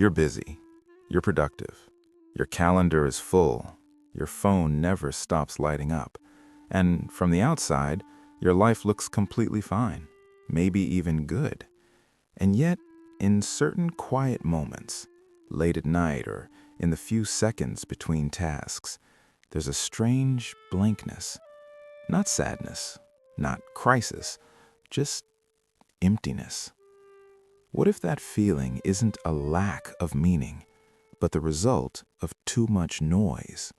You're busy. You're productive. Your calendar is full. Your phone never stops lighting up. And from the outside, your life looks completely fine, maybe even good. And yet, in certain quiet moments, late at night or in the few seconds between tasks, there's a strange blankness. Not sadness, not crisis, just emptiness. What if that feeling isn't a lack of meaning, but the result of too much noise?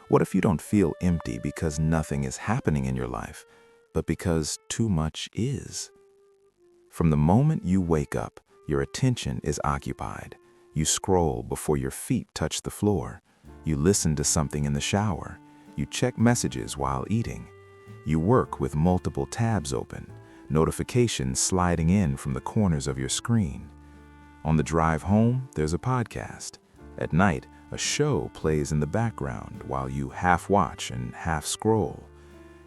What if you don't feel empty because nothing is happening in your life, but because too much is? From the moment you wake up, your attention is occupied. You scroll before your feet touch the floor. You listen to something in the shower. You check messages while eating. You work with multiple tabs open, notifications sliding in from the corners of your screen. On the drive home, there's a podcast. At night, a show plays in the background while you half watch and half scroll.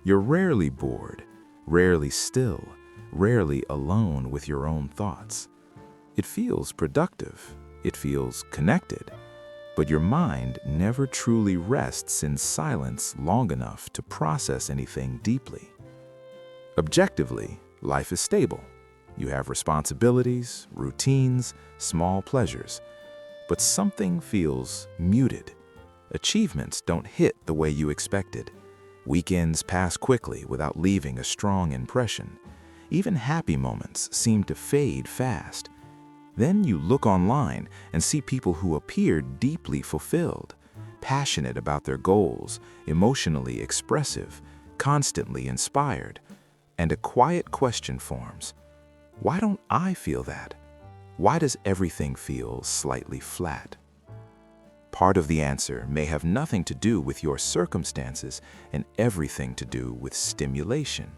You're rarely bored, rarely still, rarely alone with your own thoughts. It feels productive. It feels connected. But your mind never truly rests in silence long enough to process anything deeply. Objectively, life is stable. You have responsibilities, routines, small pleasures. But something feels muted. Achievements don't hit the way you expected. Weekends pass quickly without leaving a strong impression. Even happy moments seem to fade fast. Then you look online and see people who appear deeply fulfilled, passionate about their goals, emotionally expressive, constantly inspired. And a quiet question forms. Why don't I feel that? Why does everything feel slightly flat? Part of the answer may have nothing to do with your circumstances and everything to do with stimulation.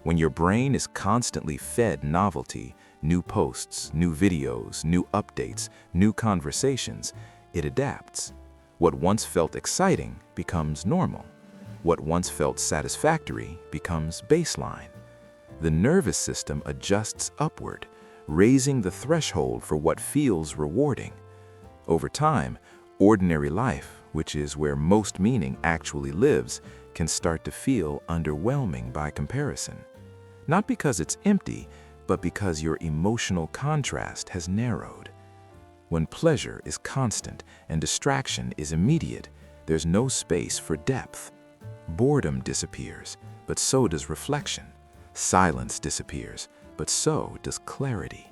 When your brain is constantly fed novelty, new posts, new videos, new updates, new conversations, it adapts. What once felt exciting becomes normal. What once felt satisfactory becomes baseline. The nervous system adjusts upward, raising the threshold for what feels rewarding. Over time, ordinary life, which is where most meaning actually lives, can start to feel underwhelming by comparison. Not because it's empty, but because your emotional contrast has narrowed. When pleasure is constant and distraction is immediate, there's no space for depth. Boredom disappears, but so does reflection. Silence disappears, but so does clarity.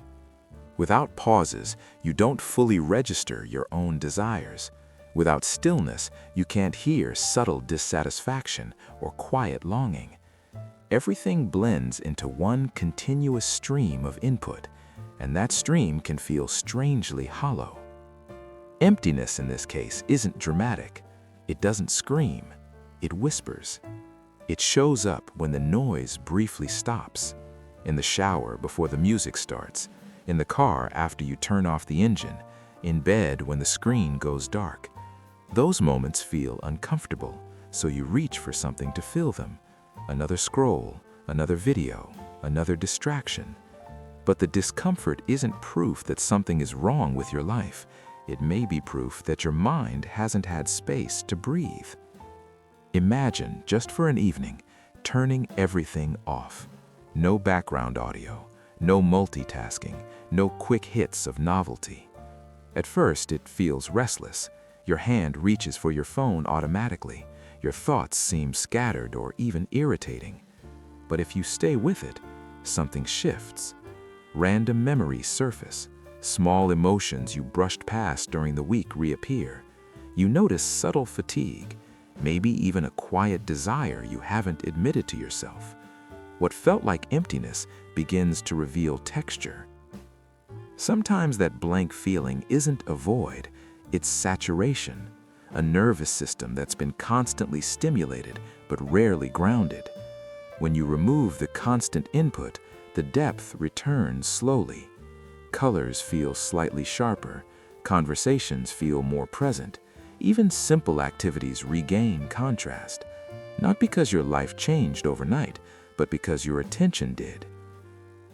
Without pauses, you don't fully register your own desires. Without stillness, you can't hear subtle dissatisfaction or quiet longing. Everything blends into one continuous stream of input, and that stream can feel strangely hollow. Emptiness in this case isn't dramatic. It doesn't scream. It whispers. It shows up when the noise briefly stops, in the shower before the music starts, in the car after you turn off the engine, in bed when the screen goes dark. Those moments feel uncomfortable, so you reach for something to fill them. Another scroll, another video, another distraction. But the discomfort isn't proof that something is wrong with your life. It may be proof that your mind hasn't had space to breathe. Imagine, just for an evening, turning everything off. No background audio, no multitasking, no quick hits of novelty. At first, it feels restless. Your hand reaches for your phone automatically. Your thoughts seem scattered or even irritating. But if you stay with it, something shifts. Random memories surface. Small emotions you brushed past during the week reappear. You notice subtle fatigue, maybe even a quiet desire you haven't admitted to yourself. What felt like emptiness begins to reveal texture. Sometimes that blank feeling isn't a void, it's saturation. A nervous system that's been constantly stimulated but rarely grounded. When you remove the constant input, the depth returns slowly. Colors feel slightly sharper, conversations feel more present, even simple activities regain contrast. Not because your life changed overnight, but because your attention did.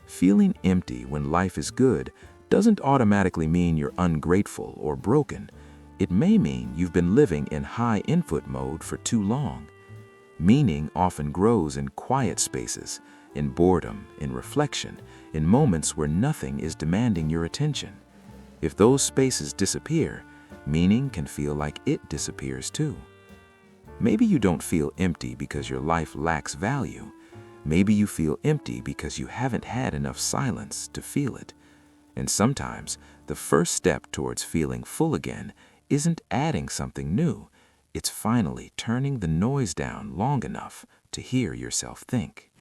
Feeling empty when life is good doesn't automatically mean you're ungrateful or broken. It may mean you've been living in high input mode for too long. Meaning often grows in quiet spaces, in boredom, in reflection, in moments where nothing is demanding your attention. If those spaces disappear, meaning can feel like it disappears too. Maybe you don't feel empty because your life lacks value. Maybe you feel empty because you haven't had enough silence to feel it. And sometimes, the first step towards feeling full again isn't adding something new. It's finally turning the noise down long enough to hear yourself think.